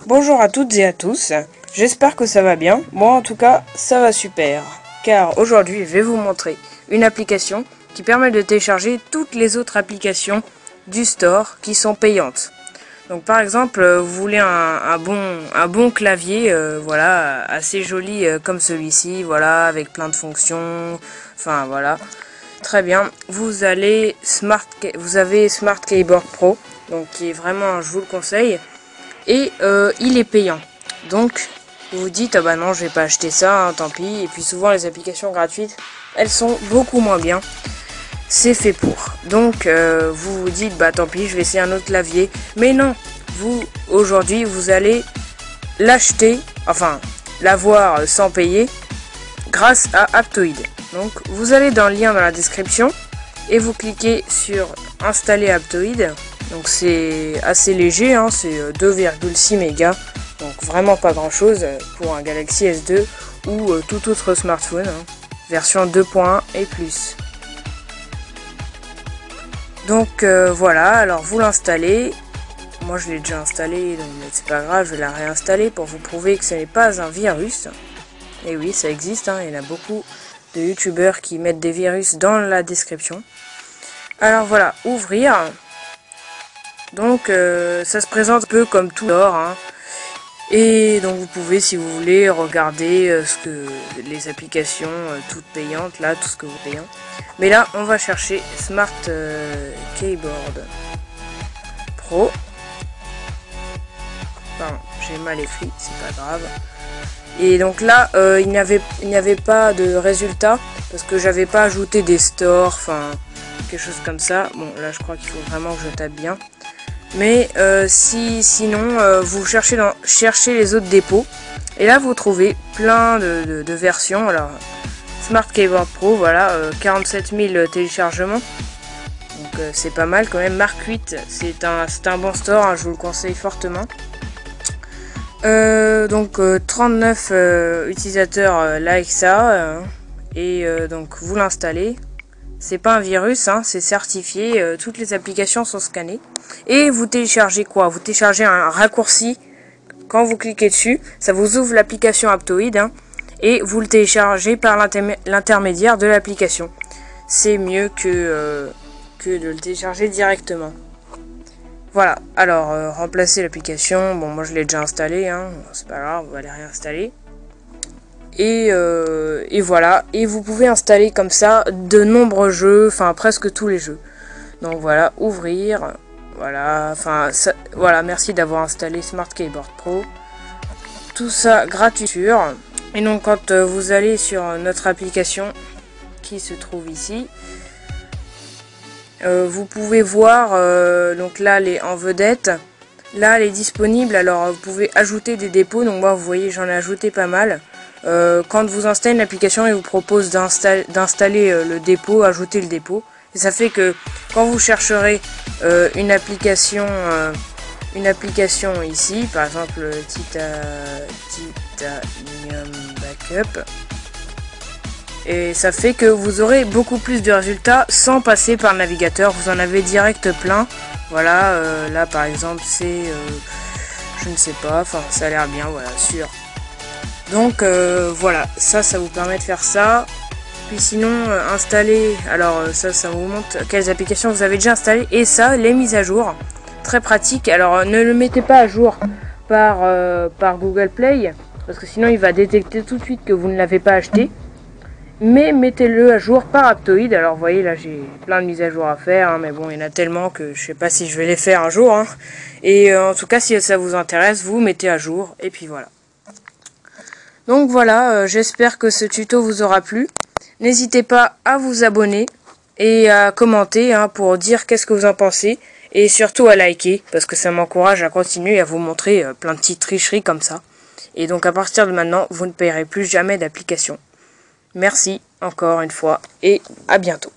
Bonjour à toutes et à tous, j'espère que ça va bien. Moi en tout cas ça va super, car aujourd'hui je vais vous montrer une application qui permet de télécharger toutes les autres applications du store qui sont payantes. Donc par exemple vous voulez un bon clavier, voilà, assez joli comme celui-ci, voilà, avec plein de fonctions, enfin voilà, très bien. Vous avez Smart Keyboard Pro, donc qui est vraiment, je vous le conseille. Et il est payant, donc vous vous dites ah bah non je vais pas acheter ça, hein, tant pis. Et puis souvent les applications gratuites elles sont beaucoup moins bien, c'est fait pour. Donc vous vous dites bah tant pis je vais essayer un autre clavier, mais non, vous aujourd'hui vous allez l'acheter, enfin l'avoir sans payer grâce à Aptoide. Donc vous allez dans le lien dans la description et vous cliquez sur installer Aptoide. Donc c'est assez léger, hein, c'est 2,6 mégas, donc vraiment pas grand chose pour un Galaxy S2 ou tout autre smartphone, hein, version 2.1 et plus. Donc voilà, alors vous l'installez, moi je l'ai déjà installé, donc c'est pas grave, je vais la réinstaller pour vous prouver que ce n'est pas un virus. Et oui, ça existe, hein, il y en a beaucoup de youtubeurs qui mettent des virus dans la description. Alors voilà, ouvrir. Donc ça se présente un peu comme tout l'or, hein. Et donc vous pouvez, si vous voulez, regarder les applications toutes payantes, là, tout ce que vous payez. Mais là, on va chercher Smart Keyboard Pro. Pardon, j'ai mal écrit, c'est pas grave. Et donc là, il n'y avait pas de résultat parce que j'avais pas ajouté des stores, enfin quelque chose comme ça. Bon, là, je crois qu'il faut vraiment que je tape bien. Mais sinon, vous cherchez les autres dépôts. Et là, vous trouvez plein de versions. Alors, Smart Keyboard Pro, voilà, 47 000 téléchargements. Donc, c'est pas mal quand même. Mark 8, c'est un bon store, hein, je vous le conseille fortement. Donc, 39 utilisateurs like ça. Et donc, vous l'installez. C'est pas un virus, hein, c'est certifié, toutes les applications sont scannées. Et vous téléchargez quoi? Vous téléchargez un raccourci, quand vous cliquez dessus, ça vous ouvre l'application Aptoide, hein, et vous le téléchargez par l'intermédiaire de l'application. C'est mieux que de le télécharger directement. Voilà, alors remplacer l'application, bon moi je l'ai déjà installé, hein, c'est pas grave, on va les réinstaller. Et voilà, et vous pouvez installer comme ça de nombreux jeux, enfin presque tous les jeux. Donc voilà, ouvrir, voilà, enfin voilà, merci d'avoir installé Smart Keyboard Pro. Tout ça gratuit. Et donc quand vous allez sur notre application qui se trouve ici, vous pouvez voir, donc là elle est en vedette, là elle est disponible, alors vous pouvez ajouter des dépôts, donc moi vous voyez j'en ai ajouté pas mal. Quand vous installez une application, il vous propose d'installer le dépôt, ajouter le dépôt. Et ça fait que quand vous chercherez une application ici, par exemple Titanium Backup, et ça fait que vous aurez beaucoup plus de résultats sans passer par le navigateur. Vous en avez direct plein. Voilà, là par exemple c'est, je ne sais pas, enfin ça a l'air bien, voilà, sûr. Donc voilà, ça vous permet de faire ça. Puis sinon installer, alors ça vous montre quelles applications vous avez déjà installées. Et ça, les mises à jour, très pratique. Alors ne le mettez pas à jour par Google Play, parce que sinon il va détecter tout de suite que vous ne l'avez pas acheté. Mais mettez-le à jour par Aptoide. Alors vous voyez là j'ai plein de mises à jour à faire, hein, mais bon il y en a tellement que je sais pas si je vais les faire un jour, hein. Et en tout cas si ça vous intéresse, vous mettez à jour et puis voilà. Donc voilà, j'espère que ce tuto vous aura plu. N'hésitez pas à vous abonner et à commenter, hein, pour dire qu'est-ce que vous en pensez. Et surtout à liker, parce que ça m'encourage à continuer à vous montrer plein de petites tricheries comme ça. Et donc à partir de maintenant, vous ne payerez plus jamais d'application. Merci encore une fois et à bientôt.